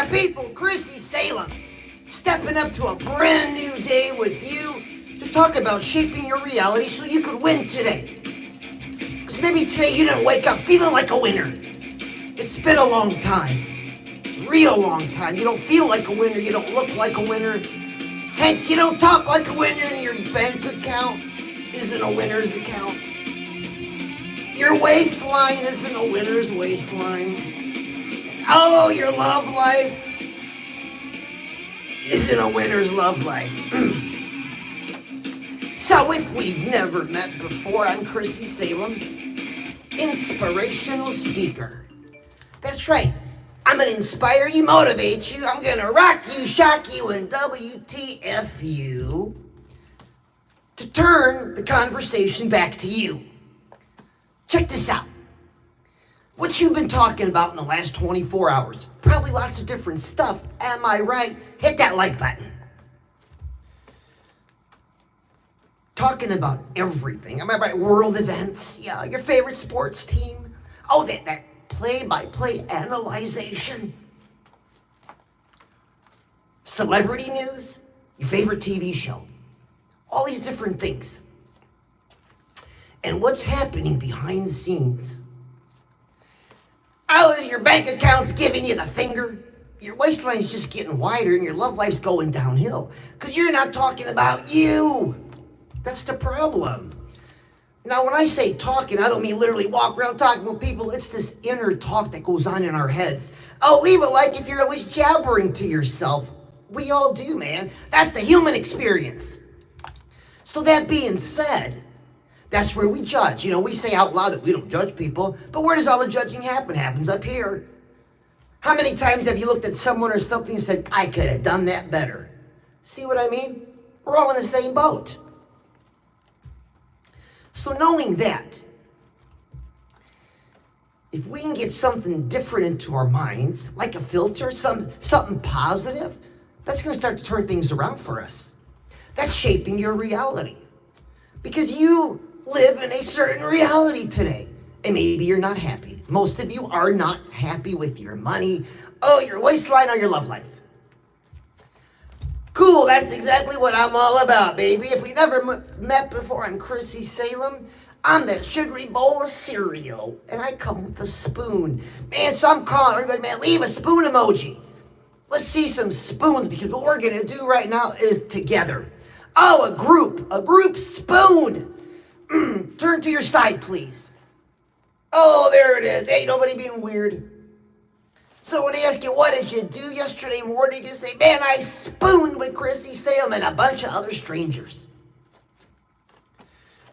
Yeah, people, Chrissy Salem, stepping up to a brand new day with you to talk about shaping your reality so you could win today. Because maybe today you didn't wake up feeling like a winner. It's been a long time. Real long time. You don't feel like a winner, you don't look like a winner. Hence, you don't talk like a winner, and your bank account isn't a winner's account. Your waistline isn't a winner's waistline. Oh, your love life isn't a winner's love life. So if we've never met before, I'm Chrissy Salem, inspirational speaker. That's right. I'm going to inspire you, motivate you. I'm going to rock you, shock you, and WTF you to turn the conversation back to you. Check this out. What you've been talking about in the last 24 hours. Probably lots of different stuff. Am I right? Hit that like button. Talking about everything. Am I right? World events. Yeah, your favorite sports team. Oh, that play-by-play analyzation. Celebrity news. Your favorite TV show. All these different things. And what's happening behind the scenes. Oh, your bank account's giving you the finger. Your waistline's just getting wider and your love life's going downhill. Because you're not talking about you. That's the problem. Now, when I say talking, I don't mean literally walk around talking with people. It's this inner talk that goes on in our heads. Oh, leave a like if you're always jabbering to yourself. We all do, man. That's the human experience. So that being said, that's where we judge. You know, we say out loud that we don't judge people, but where does all the judging happen? It happens up here. How many times have you looked at someone or something and said, I could have done that better? See what I mean? We're all in the same boat. So knowing that, if we can get something different into our minds, like a filter, something positive, that's going to start to turn things around for us. That's shaping your reality. Because you live in a certain reality today. And maybe you're not happy. Most of you are not happy with your money, your waistline, or your love life. Cool, that's exactly what I'm all about, baby. If we never met before, I'm Chrissy Salem. I'm that sugary bowl of cereal, and I come with a spoon. Man, so I'm calling everybody, man, leave a spoon emoji. Let's see some spoons, because what we're going to do right now is together. Oh, a group spoon. Turn to your side, please. Oh, there it is. Ain't nobody being weird. So when they ask you, what did you do yesterday morning? You say, man, I spooned with Chrissy Salem and a bunch of other strangers.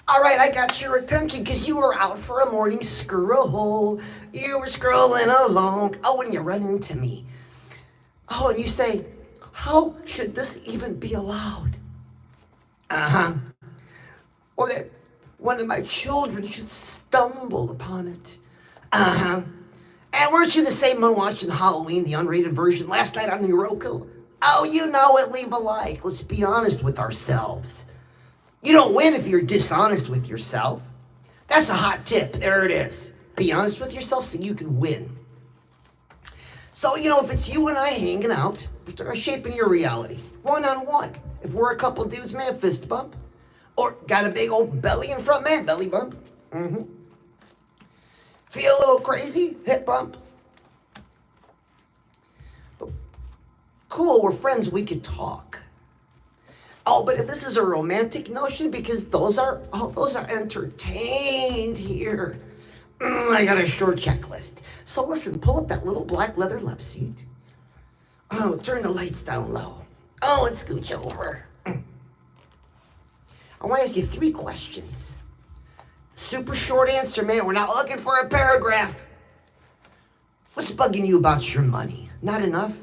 All right, I got your attention because you were out for a morning scroll. You were scrolling along. Oh, and you run into me. Oh, and you say, how should this even be allowed? Or that one of my children should stumble upon it. And weren't you the same one watching Halloween, the unrated version, last night on the Roku? Oh, you know it, leave a like. Let's be honest with ourselves. You don't win if you're dishonest with yourself. That's a hot tip. There it is. Be honest with yourself so you can win. So, you know, if it's you and I hanging out, we're shaping your reality. One-on-one. If we're a couple dudes, man, fist bump. Or got a big old belly in front, man, belly bump. Feel a little crazy, hip bump. But cool, we're friends, we could talk. Oh, but if this is a romantic notion, because those are entertained here. I got a short checklist. So listen, pull up that little black leather love seat. Oh, turn the lights down low. Oh, and scooch over. I want to ask you 3 questions. Super short answer, man. We're not looking for a paragraph. What's bugging you about your money? Not enough?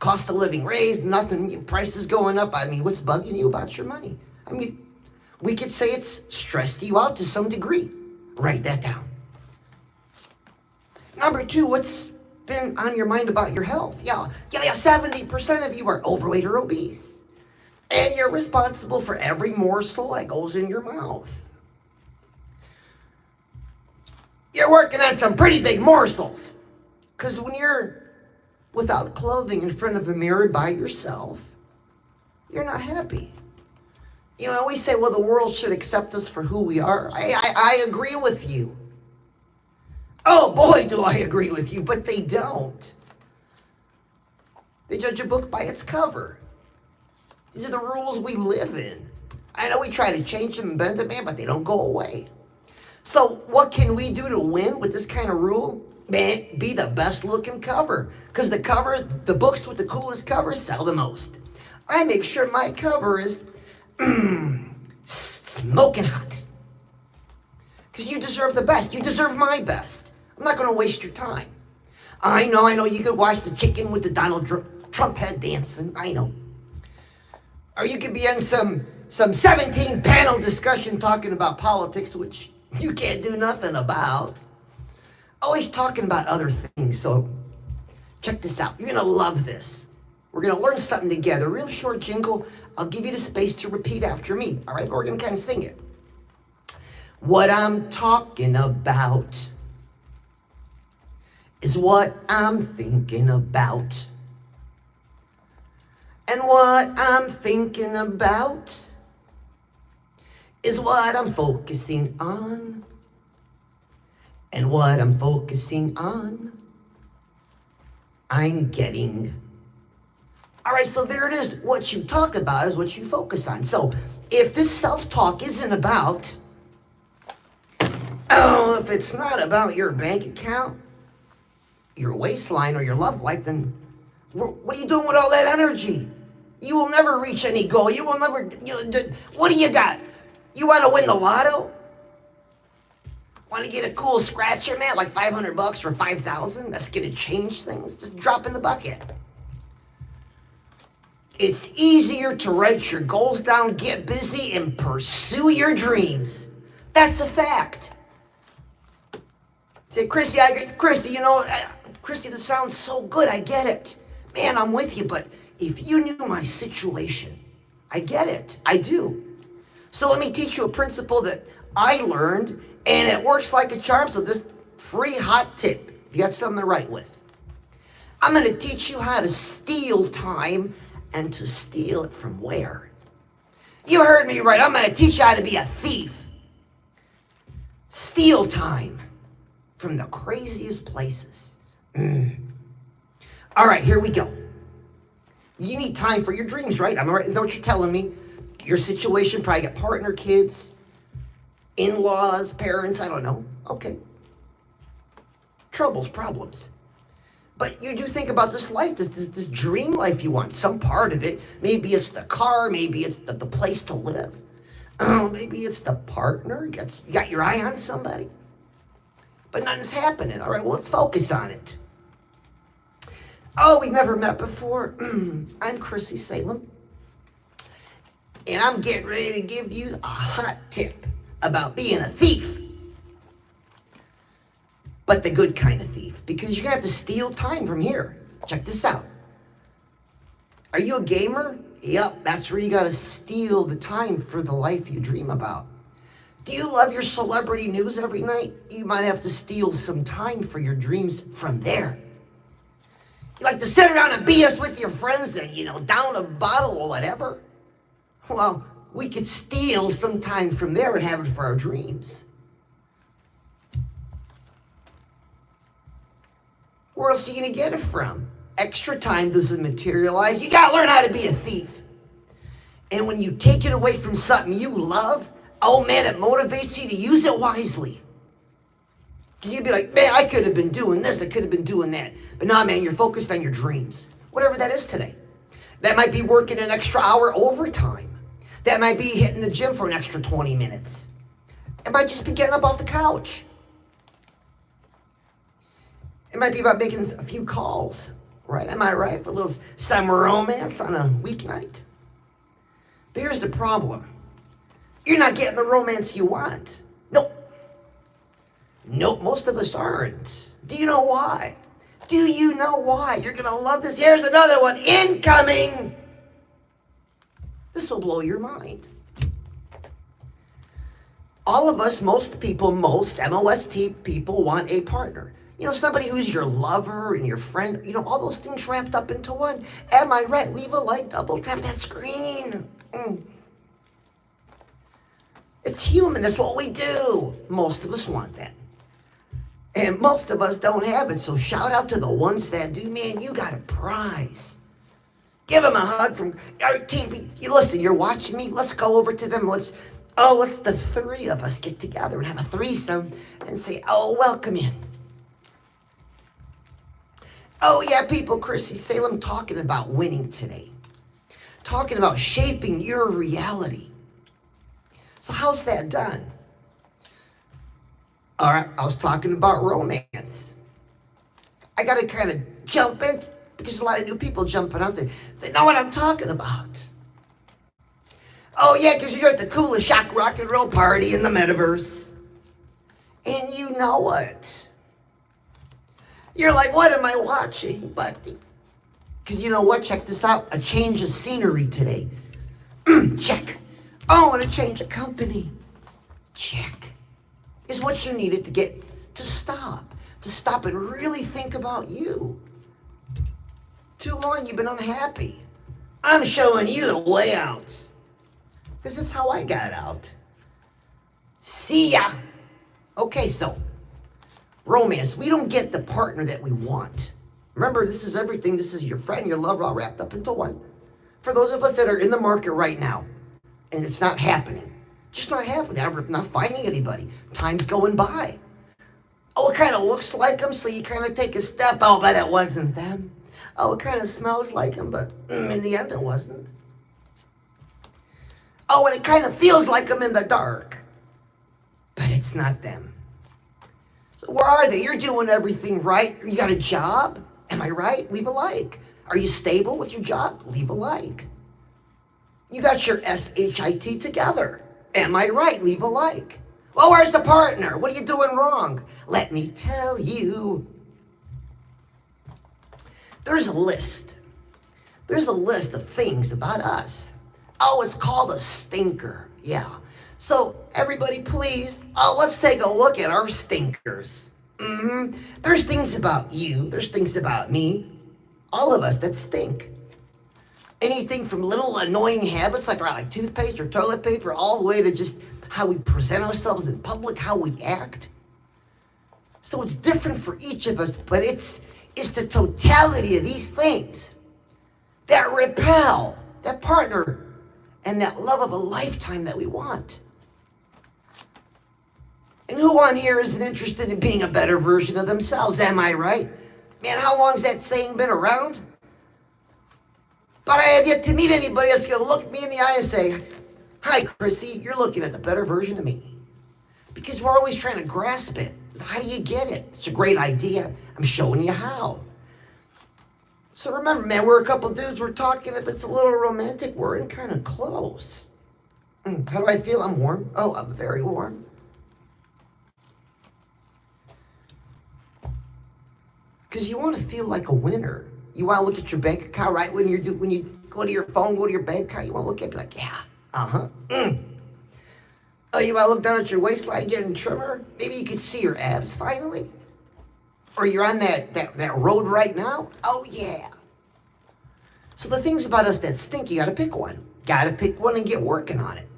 Cost of living raised, nothing. Prices going up. I mean, what's bugging you about your money? I mean, we could say it's stressed you out to some degree. Write that down. Number 2, what's been on your mind about your health? Yeah, 70% of you are overweight or obese. And you're responsible for every morsel that goes in your mouth. You're working on some pretty big morsels. Because when you're without clothing in front of a mirror by yourself, you're not happy. You know, we say, well, the world should accept us for who we are. I agree with you. Oh boy, do I agree with you, but they don't. They judge a book by its cover. These are the rules we live in. I know we try to change them and bend them, man, but they don't go away. So what can we do to win with this kind of rule? Man, be the best looking cover. Because the books with the coolest covers sell the most. I make sure my cover is smoking hot. Because you deserve the best. You deserve my best. I'm not going to waste your time. I know, you could watch the chicken with the Donald Trump head dancing. I know. Or you could be in some 17-panel discussion talking about politics, which you can't do nothing about. Always talking about other things. So check this out. You're going to love this. We're going to learn something together. Real short jingle. I'll give you the space to repeat after me. All right? We're going to kind of sing it. What I'm talking about is what I'm thinking about. And what I'm thinking about is what I'm focusing on. And what I'm focusing on, I'm getting. All right, so there it is. What you talk about is what you focus on. So if this self-talk isn't about, if it's not about your bank account, your waistline, or your love life, then what are you doing with all that energy? You will never reach any goal. You will never, what do you got? You want to win the lotto? Want to get a cool scratcher, man, like $500 for $5,000? That's going to change things. Just drop in the bucket. It's easier to write your goals down, get busy, and pursue your dreams. That's a fact. Say, Chrissy, Chrissy, Chrissy, this sounds so good. I get it. Man, I'm with you, but if you knew my situation, I get it. I do. So let me teach you a principle that I learned, and it works like a charm. So this free hot tip, if you got something to write with. I'm going to teach you how to steal time, and to steal it from where? You heard me right. I'm going to teach you how to be a thief. Steal time from the craziest places. All right, here we go. You need time for your dreams, right? Am I right? Is that what you're telling me? Your situation, probably got partner, kids, in-laws, parents, I don't know. Okay. Troubles, problems. But you do think about this life, this dream life you want. Some part of it, maybe it's the car, maybe it's the place to live. Maybe it's the partner. You got your eye on somebody. But nothing's happening. All right, well, let's focus on it. Oh, we've never met before. I'm Chrissy Salem. And I'm getting ready to give you a hot tip about being a thief. But the good kind of thief. Because you're going to have to steal time from here. Check this out. Are you a gamer? Yep, that's where you got to steal the time for the life you dream about. Do you love your celebrity news every night? You might have to steal some time for your dreams from there. You like to sit around and BS with your friends and, down a bottle or whatever? Well, we could steal some time from there and have it for our dreams. Where else are you going to get it from? Extra time doesn't materialize. You got to learn how to be a thief. And when you take it away from something you love, oh man, it motivates you to use it wisely. Because you'd be like, man, I could have been doing this, I could have been doing that. But nah, man, you're focused on your dreams. Whatever that is today. That might be working an extra hour overtime. That might be hitting the gym for an extra 20 minutes. It might just be getting up off the couch. It might be about making a few calls, right? Am I right? For a little summer romance on a weeknight. But here's the problem. You're not getting the romance you want. Nope. Nope, most of us aren't. Do you know why? Do you know why? You're going to love this. Here's another one. Incoming. This will blow your mind. All of us, most people, most MOST people want a partner. Somebody who's your lover and your friend, all those things wrapped up into one. Am I right? Leave a like, double tap that screen. It's human, that's what we do. Most of us want that. And most of us don't have it, so shout out to the ones that do. Man, you got a prize. Give them a hug from our TV. You listen, you're watching me. Let's go over to them. Let's the three of us get together and have a threesome and say, welcome in. Oh, yeah, people, Chrissy Salem talking about winning today. Talking about shaping your reality. So how's that done? All right, I was talking about romance. I got to kind of jump in because a lot of new people jumping out and say, know what I'm talking about. Oh, yeah, because you're at the coolest shock rock and roll party in the metaverse. And you know it. You're like, what am I watching, buddy? Because you know what? Check this out. A change of scenery today. Check. Oh, and a change of company. Check. Is what you needed to get to stop. To stop and really think about you. Too long you've been unhappy. I'm showing you the way out. This is how I got out. See ya. Okay, so romance. We don't get the partner that we want. Remember, this is everything. This is your friend, your lover, all wrapped up into one. For those of us that are in the market right now, and it's not happening. Just not happening. I'm not finding anybody. Time's going by. Oh, it kind of looks like them, so you kind of take a step. Oh, but it wasn't them. Oh, it kind of smells like them, but in the end it wasn't. Oh, and it kind of feels like them in the dark. But it's not them. So where are they? You're doing everything right. You got a job? Am I right? Leave a like. Are you stable with your job? Leave a like. You got your SHIT together. Am I right? Leave a like. Well, where's the partner? What are you doing wrong? Let me tell you. There's a list. There's a list of things about us. Oh, it's called a stinker. Yeah. So, everybody, please, let's take a look at our stinkers. There's things about you. There's things about me. All of us that stink. Anything from little annoying habits like toothpaste or toilet paper all the way to just how we present ourselves in public, how we act. So it's different for each of us, but it's the totality of these things that repel that partner and that love of a lifetime that we want. And who on here isn't interested in being a better version of themselves? Am I right? Man, how long's that saying been around? But I have yet to meet anybody that's going to look me in the eye and say, hi, Chrissy, you're looking at the better version of me. Because we're always trying to grasp it. How do you get it? It's a great idea. I'm showing you how. So remember, man, we're a couple dudes. We're talking. If it's a little romantic, we're in kind of close. How do I feel? I'm warm. Oh, I'm very warm. Because you want to feel like a winner. You want to look at your bank account, right? When you go to your phone, go to your bank account, you want to look at it like, yeah, Oh, you want to look down at your waistline and get a trimmer? Maybe you can see your abs finally. Or you're on that road right now? Oh, yeah. So the things about us that stink, you got to pick one. Got to pick one and get working on it.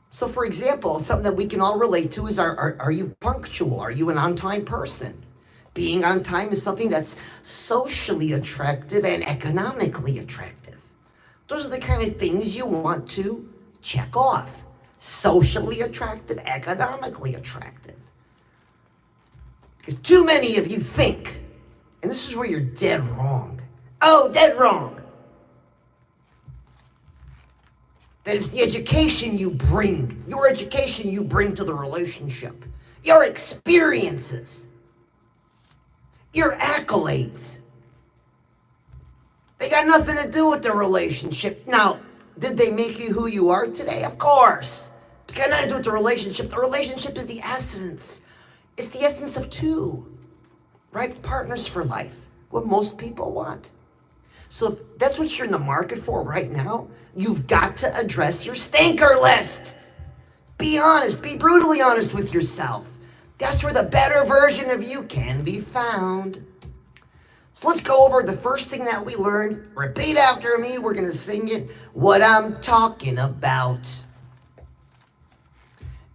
So, for example, something that we can all relate to is are you punctual? Are you an on-time person? Being on time is something that's socially attractive and economically attractive. Those are the kind of things you want to check off. Socially attractive, economically attractive. Because too many of you think, and this is where you're dead wrong. Oh, dead wrong. That it's the education you bring, your education you bring to the relationship, your experiences, your accolades. They got nothing to do with the relationship. Now, did they make you who you are today? Of course. It's got nothing to do with the relationship. The relationship is the essence. It's the essence of two, right? Partners for life. What most people want. So if that's what you're in the market for right now, you've got to address your stinker list. Be honest. Be brutally honest with yourself. That's where the better version of you can be found. So let's go over the first thing that we learned. Repeat after me. We're going to sing it. What I'm talking about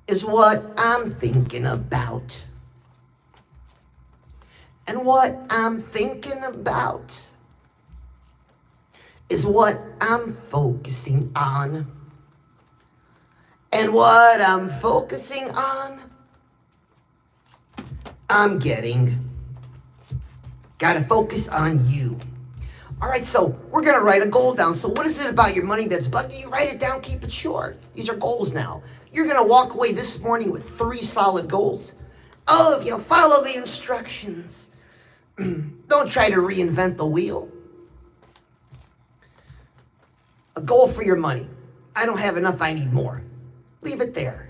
is what I'm thinking about. And what I'm thinking about is what I'm focusing on. And what I'm focusing on, I'm getting. Gotta focus on you. All right, so we're gonna write a goal down. So what is it about your money that's bugging you? Write it down, keep it short. These are goals now. You're gonna walk away this morning with 3 solid goals. Oh, if you follow the instructions. Don't try to reinvent the wheel. A goal for your money. I don't have enough, I need more. Leave it there.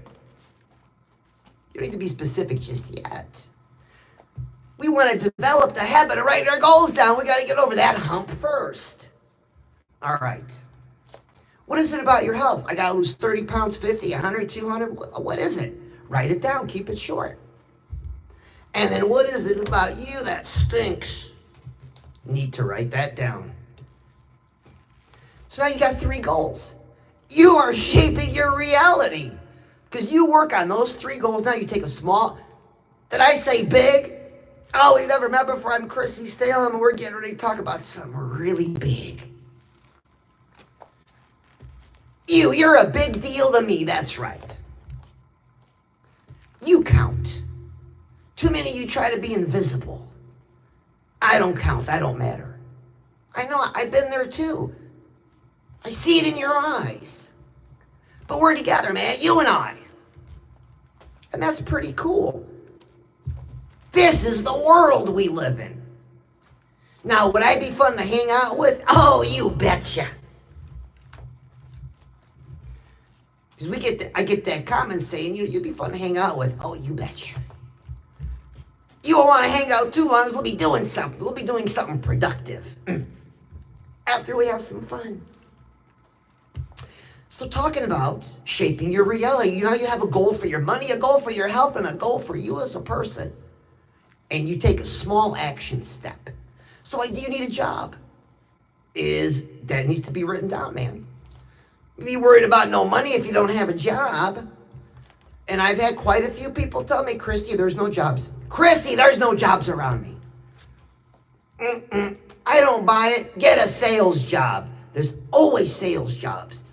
You don't need to be specific just yet. We want to develop the habit of writing our goals down. We got to get over that hump first. All right. What is it about your health? I got to lose 30 pounds, 50, 100, 200. What is it? Write it down. Keep it short. And then what is it about you that stinks? Need to write that down. So now you got 3 goals. You are shaping your reality. Because you work on those 3 goals. Now you take a small, did I say big? Oh, you never met before. I'm Chrissy Salem, and we're getting ready to talk about something really big. You're a big deal to me, that's right. You count. Too many of you try to be invisible. I don't count, I don't matter. I know, I've been there too. I see it in your eyes. But we're together, man, you and I. And that's pretty cool. This is the world we live in. Now, would I be fun to hang out with? Oh, you betcha. Because I get that comment saying, you'd be fun to hang out with. Oh, you betcha. You won't want to hang out too long. We'll be doing something. We'll be doing something productive. After we have some fun. So talking about shaping your reality. You know, you have a goal for your money, a goal for your health, and a goal for you as a person. And you take a small action step. So like, do you need a job? That needs to be written down, man. Be worried about no money if you don't have a job. And I've had quite a few people tell me, Christy, there's no jobs. Christy, there's no jobs around me. I don't buy it. Get a sales job. There's always sales jobs.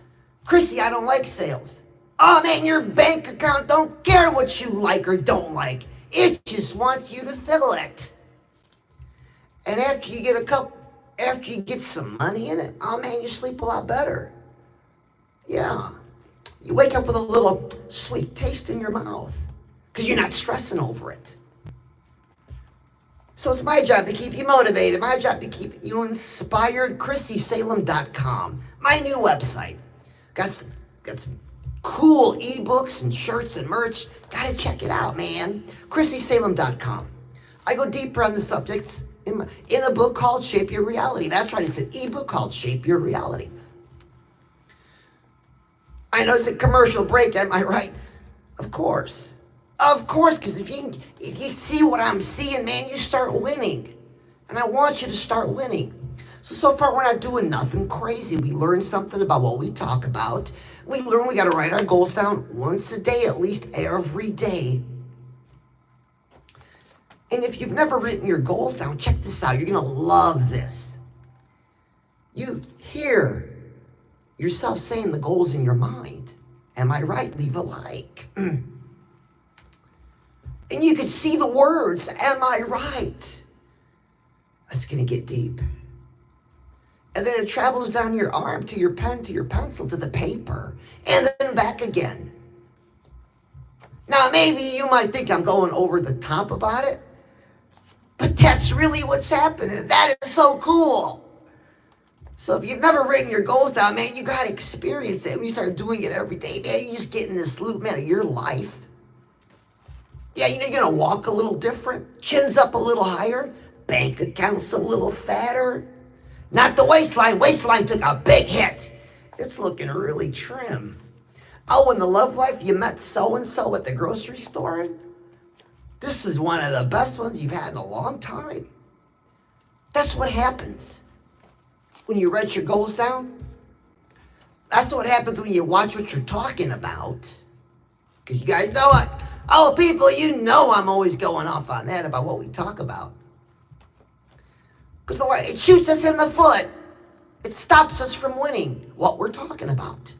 Chrissy, I don't like sales. Oh man, your bank account don't care what you like or don't like. It just wants you to fill it. And after you get some money in it, oh man, you sleep a lot better. Yeah. You wake up with a little sweet taste in your mouth because you're not stressing over it. So it's my job to keep you motivated, my job to keep you inspired. ChrissySalem.com, my new website. Got some cool ebooks and shirts and merch. Gotta check it out, man. ChrissySalem.com. I go deeper on the subjects in a book called Shape Your Reality. That's right, it's an ebook called Shape Your Reality. I know it's a commercial break, am I right? Of course. Of course, because if you see what I'm seeing, man, you start winning. And I want you to start winning. So far we're not doing nothing crazy. We learned something about what we talk about. We learn we got to write our goals down once a day, at least every day. And if you've never written your goals down, check this out. You're going to love this. You hear yourself saying the goals in your mind. Am I right? Leave a like. And you could see the words, am I right? That's going to get deep. And then it travels down your arm to your pen, to your pencil, to the paper, and then back again. Now, maybe you might think I'm going over the top about it, but that's really what's happening. That is so cool. So if you've never written your goals down, man, you got to experience it. When you start doing it every day, man, you just get in this loop, man, of your life. Yeah, you know, you're going to walk a little different, chins up a little higher, bank accounts a little fatter. Not the waistline. Waistline took a big hit. It's looking really trim. Oh, in the love life, you met so-and-so at the grocery store? This is one of the best ones you've had in a long time. That's what happens when you write your goals down. That's what happens when you watch what you're talking about. Because you guys know it. Oh, people, you know I'm always going off on that about what we talk about. Because it shoots us in the foot. It stops us from winning what we're talking about.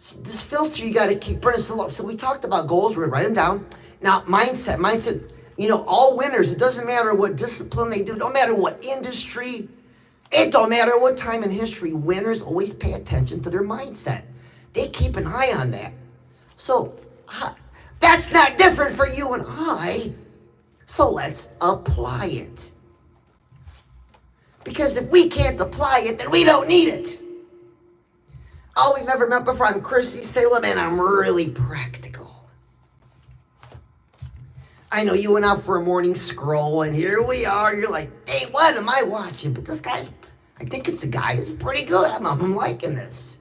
So this filter, you got to keep burning. So we talked about goals. We're going to write them down. Now, mindset. You know, all winners, it doesn't matter what discipline they do. It don't matter what industry. It don't matter what time in history. Winners always pay attention to their mindset. They keep an eye on that. So that's not different for you and I. So let's apply it. Because if we can't apply it, then we don't need it. Oh, we've never met before. I'm Chrissy Salem, and I'm really practical. I know you went out for a morning scroll, and here we are. You're like, hey, what am I watching? But this guy's, I think it's a guy. It's pretty good. I'm liking this.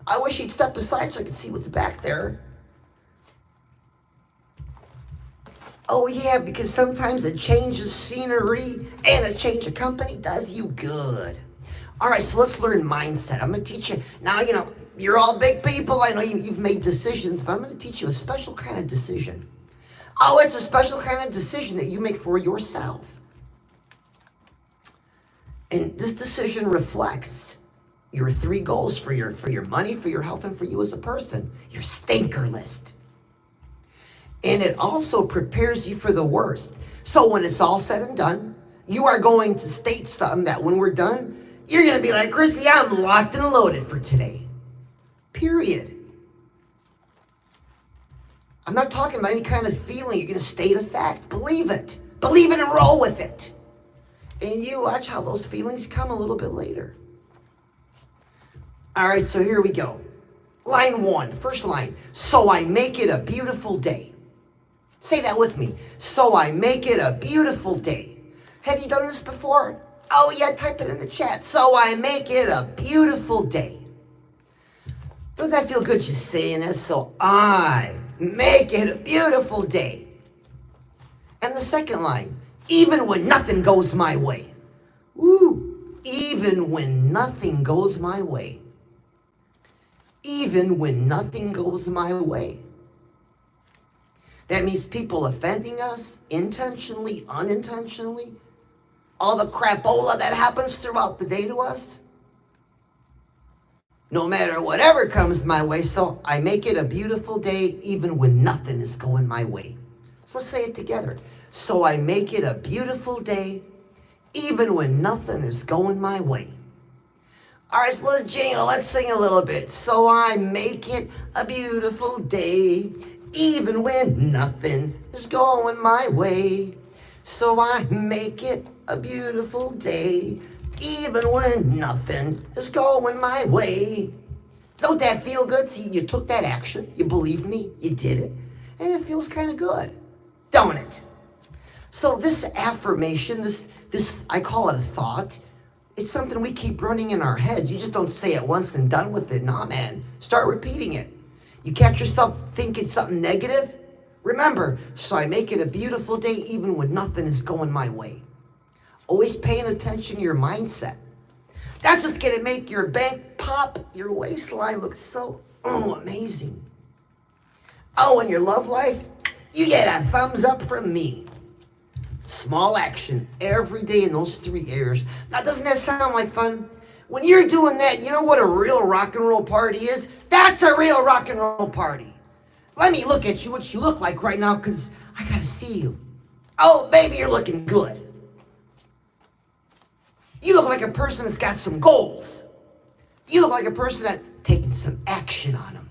I wish he'd step aside so I could see what's back there. Oh, yeah, because sometimes a change of scenery and a change of company does you good. All right, so let's learn mindset. I'm going to teach you. Now, you know, you're all big people. I know you've made decisions, but I'm going to teach you a special kind of decision. Oh, it's a special kind of decision that you make for yourself. And this decision reflects your 3 goals for your money, for your health, and for you as a person. Your stinker list. And it also prepares you for the worst. So when it's all said and done, you are going to state something that when we're done, you're going to be like, Chrissy, I'm locked and loaded for today. Period. I'm not talking about any kind of feeling. You're going to state a fact. Believe it. Believe it and roll with it. And you watch how those feelings come a little bit later. All right, so here we go. Line 1, first line. So I make it a beautiful day. Say that with me. So I make it a beautiful day. Have you done this before? Oh yeah, type it in the chat. So I make it a beautiful day. Doesn't that feel good just saying this? So I make it a beautiful day. And the second line, even when nothing goes my way. Woo! Even when nothing goes my way. Even when nothing goes my way. That means people offending us, intentionally, unintentionally. All the crapola that happens throughout the day to us. No matter whatever comes my way, so I make it a beautiful day even when nothing is going my way. So let's say it together. So I make it a beautiful day even when nothing is going my way. All right, so let's jingle. Let's sing a little bit. So I make it a beautiful day even when nothing is going my way. So I make it a beautiful day, even when nothing is going my way. Don't that feel good? See, you took that action. You believe me. You did it. And it feels kind of good, don't it? So this affirmation, this I call it a thought. It's something we keep running in our heads. You just don't say it once and done with it. Nah, man. Start repeating it. You catch yourself thinking something negative? Remember, so I make it a beautiful day even when nothing is going my way. Always paying attention to your mindset. That's what's going to make your bank pop, your waistline look so amazing. Oh, and your love life, you get a thumbs up from me. Small action every day in those 3 areas. Now, doesn't that sound like fun? When you're doing that, you know what a real rock and roll party is? That's a real rock and roll party. Let me look at you, what you look like right now, because I got to see you. Oh, baby, you're looking good. You look like a person that's got some goals. You look like a person that's taking some action on them.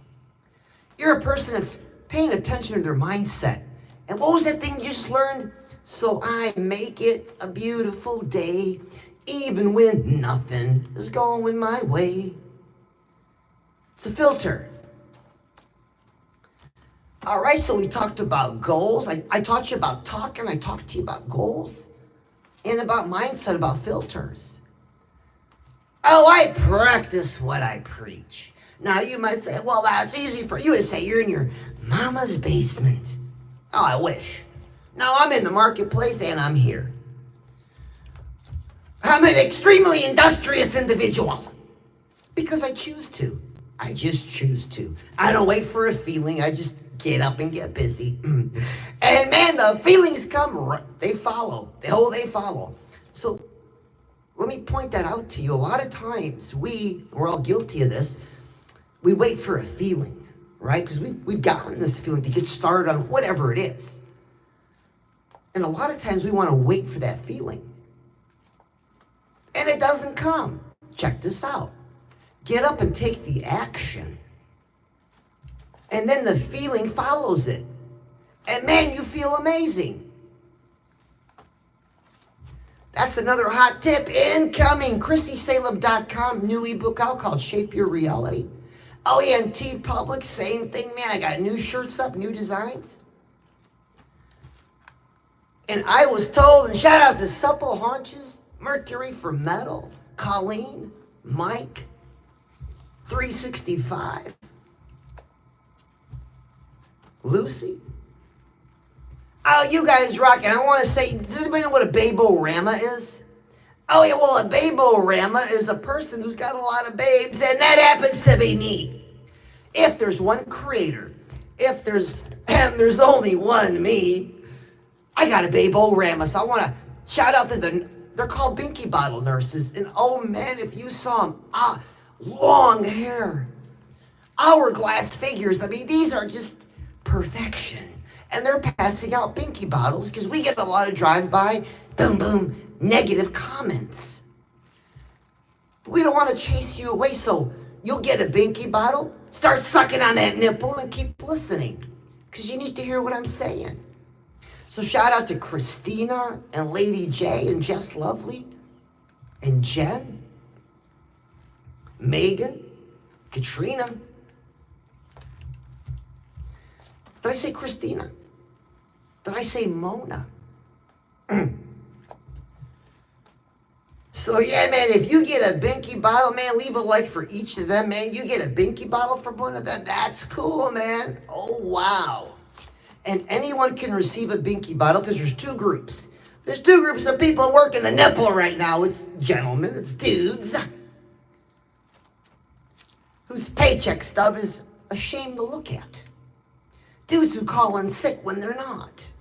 You're a person that's paying attention to their mindset. And what was that thing you just learned? So I make it a beautiful day, even when nothing is going my way. It's a filter. All right, so we talked about goals. I taught you about talking. I talked to you about goals. And about mindset, about filters. Oh, I practice what I preach. Now, you might say, well, that's easy for you to say. You're in your mama's basement. Oh, I wish. Now I'm in the marketplace and I'm here. I'm an extremely industrious individual. Because I choose to. I just choose to. I don't wait for a feeling. I just get up and get busy. And man, the feelings come, they follow. They follow. So let me point that out to you. A lot of times we're all guilty of this. We wait for a feeling, right? Because we've gotten this feeling to get started on whatever it is. And a lot of times we want to wait for that feeling. And it doesn't come. Check this out. Get up and take the action. And then the feeling follows it. And man, you feel amazing. That's another hot tip incoming. ChrissySalem.com, new ebook out called Shape Your Reality. Oh yeah, and TeePublic, same thing, man. I got new shirts up, new designs. And I was told, and shout out to Supple Haunches, Mercury for Metal, Colleen, Mike, 365, Lucy. Oh, you guys rock. And I want to say, does anybody know what a baborama is? Oh, yeah, well, a baborama is a person who's got a lot of babes, and that happens to be me. If there's one creator, and there's only one me, I got a baborama. So I want to shout out to they're called Binky Bottle Nurses. And oh, man, if you saw them, long hair, hourglass figures. I mean, these are just perfection. And they're passing out Binky bottles because we get a lot of drive-by, boom, boom, negative comments. We don't want to chase you away, so you'll get a Binky bottle, start sucking on that nipple, and keep listening because you need to hear what I'm saying. So shout out to Christina and Lady J and Jess Lovely and Jen, Megan, Katrina. Did I say Christina? Did I say Mona? So yeah, man, if you get a Binky bottle, man, leave a like for each of them, man. You get a Binky bottle from one of them. That's cool, man. Oh, wow. And anyone can receive a Binky bottle because there's two groups. There's two groups of people working the nipple right now. It's gentlemen, it's dudes whose paycheck stub is a shame to look at. Dudes who call in sick when they're not.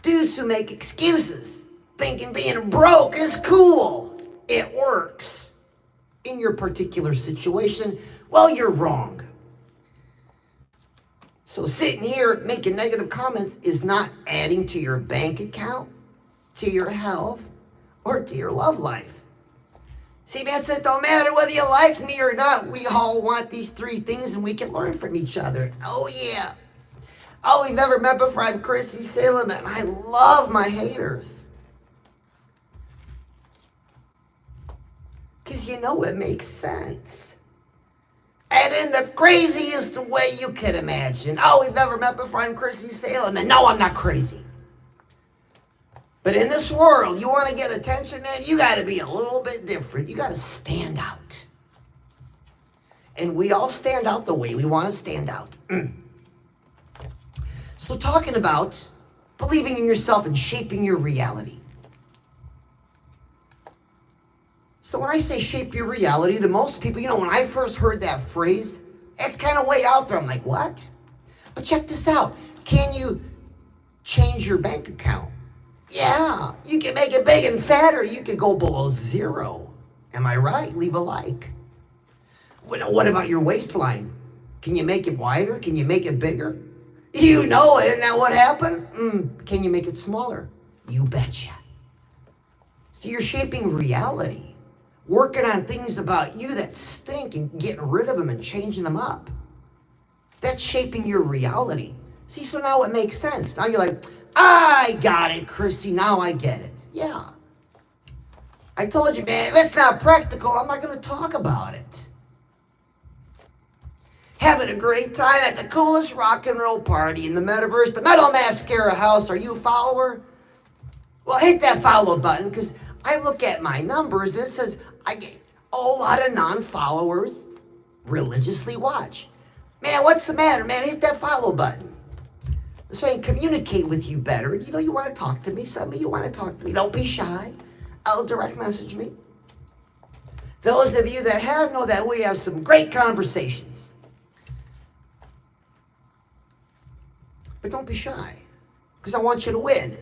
Dudes who make excuses, thinking being broke is cool. It works. In your particular situation, well, you're wrong. So sitting here making negative comments is not adding to your bank account, to your health, or to your love life. See, man, it don't matter whether you like me or not. We all want these three things and we can learn from each other. Oh, yeah. Oh, we've never met before. I'm Chrissy Salem and I love my haters. Because you know it makes sense. And in the craziest way you can imagine. Oh, we've never met before. I'm Chrissy Salem. And no, I'm not crazy. But in this world, you want to get attention, man, you got to be a little bit different. You got to stand out. And we all stand out the way we want to stand out. So talking about believing in yourself and shaping your reality. So when I say shape your reality, to most people, when I first heard that phrase, it's kind of way out there. I'm like, what? But check this out. Can you change your bank account? Yeah, you can make it big and fat, or you can go below zero. Am I right? Leave a like. What about your waistline? Can you make it wider? Can you make it bigger? You know it. Isn't that what happened? Can you make it smaller? You betcha. So you're shaping reality. Working on things about you that stink and getting rid of them and changing them up. That's shaping your reality. See, so now it makes sense. Now you're like, I got it, Chrissy. Now I get it. Yeah. I told you, man, if it's not practical, I'm not going to talk about it. Having a great time at the coolest rock and roll party in the metaverse, the Metal Mascara house. Are you a follower? Well, hit that follow button because I look at my numbers and it says I get a lot of non-followers religiously watch. Man, what's the matter, man? Hit that follow button. So I can communicate with you better. You know, you want to talk to me. Some of you want to talk to me. Don't be shy. I'll direct message me. Those of you that have know that we have some great conversations. But don't be shy, because I want you to win.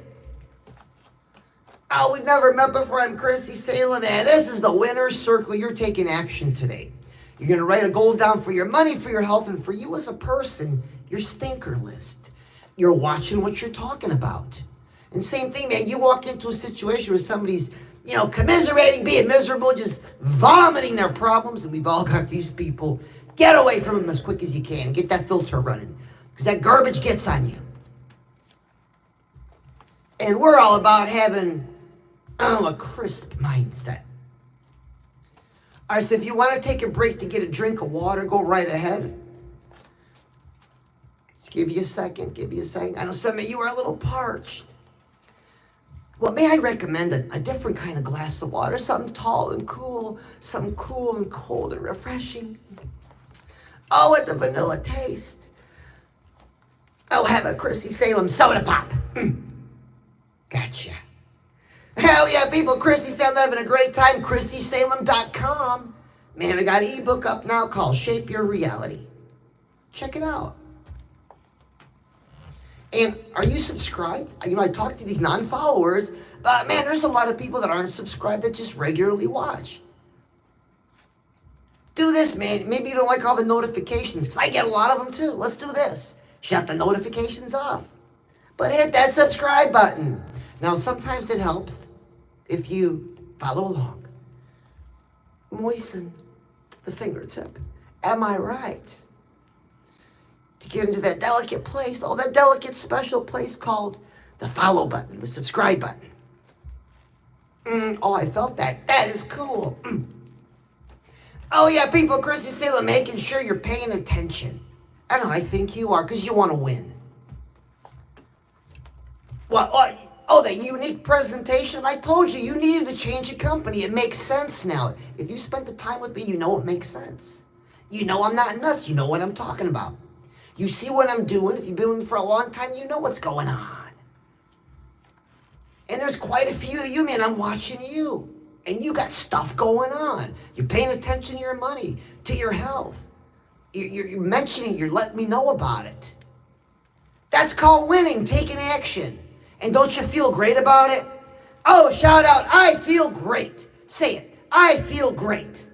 Oh, we've never met before. I'm Chrissy Salem, and this is the winner's circle. You're taking action today. You're going to write a goal down for your money, for your health, and for you as a person, your stinker list. You're watching what you're talking about. And same thing, man, you walk into a situation where somebody's, commiserating, being miserable, just vomiting their problems, and we've all got these people. Get away from them as quick as you can and get that filter running, because that garbage gets on you. And we're all about having, a crisp mindset. All right, so if you want to take a break to get a drink of water, go right ahead. Just give you a second. I know some of you are a little parched. Well, may I recommend a different kind of glass of water, something tall and cool, something cool and cold and refreshing. Oh, with the vanilla taste. I'll have a Chrissy Salem soda pop. Gotcha. Hell yeah, people, Chrissy Salem having a great time, ChrissySalem.com. Man, I got an ebook up now called Shape Your Reality. Check it out. And are you subscribed? I talk to these non-followers, but man, there's a lot of people that aren't subscribed that just regularly watch. Do this, man. Maybe you don't like all the notifications, because I get a lot of them too. Let's do this. Shut the notifications off. But hit that subscribe button. Now, sometimes it helps if you follow along. Moisten the fingertip. Am I right? To get into that delicate place, that delicate special place called the follow button, the subscribe button. I felt that. That is cool. Oh yeah, people, Chrissy Salem, making sure you're paying attention. I know, I think you are, because you want to win. What? The unique presentation? I told you needed to change your company. It makes sense now. If you spent the time with me, you know it makes sense. You know I'm not nuts. You know what I'm talking about. You see what I'm doing. If you've been with me for a long time, you know what's going on. And there's quite a few of you, man. I'm watching you. And you got stuff going on. You're paying attention to your money, to your health. You're mentioning, you're letting me know about it. That's called winning, taking action. And don't you feel great about it? Oh, shout out, I feel great. Say it, I feel great.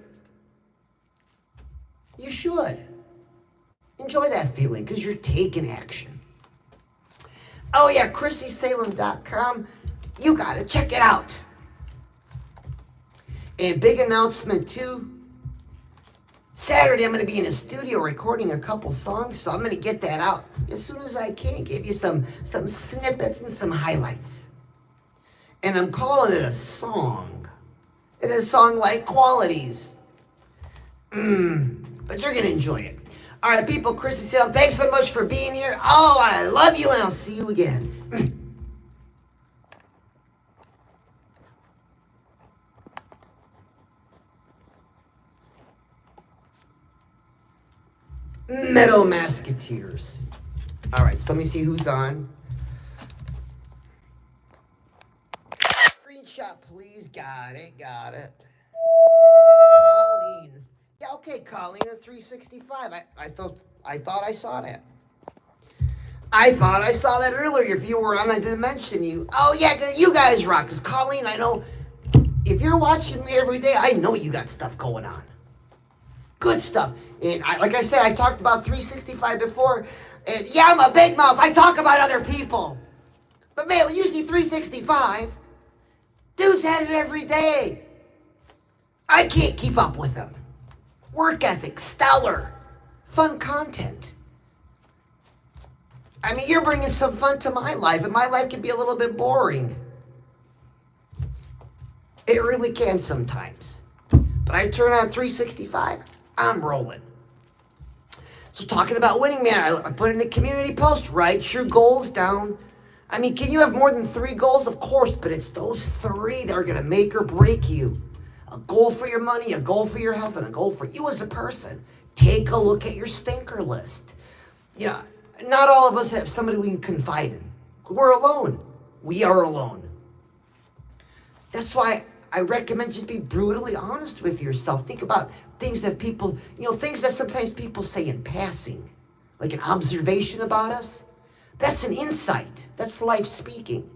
You should. Enjoy that feeling, because you're taking action. Oh yeah, ChrissySalem.com. You got to check it out. And big announcement too. Saturday, I'm going to be in a studio recording a couple songs, so I'm going to get that out as soon as I can. Give you some snippets and some highlights. And I'm calling it a song. It is a song like Qualities. But you're going to enjoy it. All right, people, Chrissy Salem, thanks so much for being here. Oh, I love you, and I'll see you again. Metal Masketeers. All right, so let me see who's on. Screenshot, please. Got it. Colleen. Yeah, okay, Colleen at 365. I thought I saw that. I thought I saw that earlier. If you were on, I didn't mention you. Oh, yeah, you guys rock. Because Colleen, I know, if you're watching me every day, I know you got stuff going on. Good stuff. And like I said, I talked about 365 before. And yeah, I'm a big mouth. I talk about other people. But man, when you see 365, dude's at it every day. I can't keep up with them. Work ethic, stellar. Fun content. I mean, you're bringing some fun to my life, and my life can be a little bit boring. It really can sometimes. But I turn on 365, I'm rolling. So talking about winning, man, I put in the community post, write your goals down. I mean, can you have more than 3 goals? Of course, but it's those 3 that are going to make or break you. A goal for your money, a goal for your health, and a goal for you as a person. Take a look at your stinker list. You know, Not all of us have somebody we can confide in. We're alone. We are alone. That's why I recommend just be brutally honest with yourself. Think about things that people, things that sometimes people say in passing, like an observation about us. That's an insight. That's life speaking.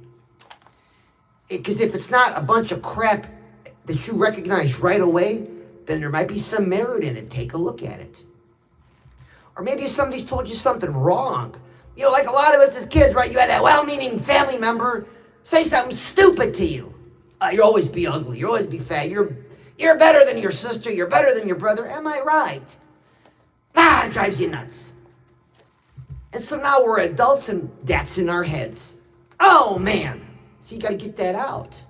Because if it's not a bunch of crap that you recognize right away, then there might be some merit in it. Take a look at it. Or maybe if somebody's told you something wrong. Like a lot of us as kids, right? You had that well-meaning family member say something stupid to you. You'll always be ugly. You'll always be fat. You're better than your sister. You're better than your brother. Am I right? It drives you nuts. And so now we're adults and that's in our heads. Oh, man. So you got to get that out.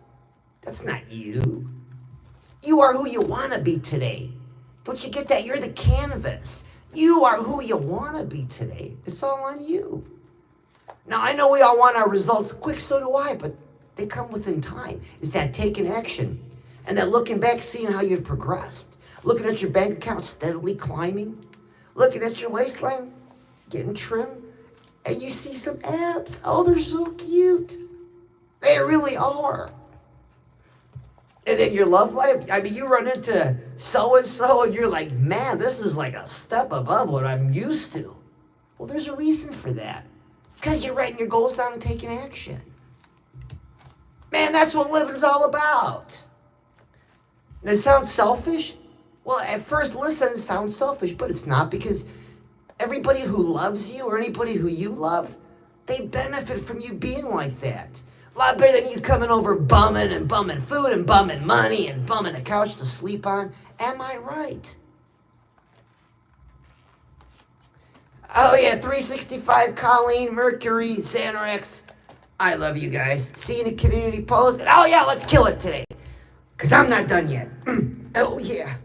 That's not you. You are who you want to be today. Don't you get that? You're the canvas. You are who you want to be today. It's all on you. Now, I know we all want our results quick, so do I, but they come within time. It's that taking action and that looking back, seeing how you've progressed. Looking at your bank account steadily climbing. Looking at your waistline getting trim. And you see some abs. Oh, they're so cute. They really are. And then your love life, you run into so-and-so and you're like, man, this is like a step above what I'm used to. Well, there's a reason for that. Because you're writing your goals down and taking action. Man, that's what living's all about. Does it sound selfish? Well, at first listen, it sounds selfish, but it's not, because everybody who loves you or anybody who you love, they benefit from you being like that. A lot better than you coming over bumming and bumming food and bumming money and bumming a couch to sleep on. Am I right? Oh yeah, 365, Colleen, Mercury, Xanarex. I love you guys. See you in the community post. And oh yeah, let's kill it today. Because I'm not done yet. Oh yeah.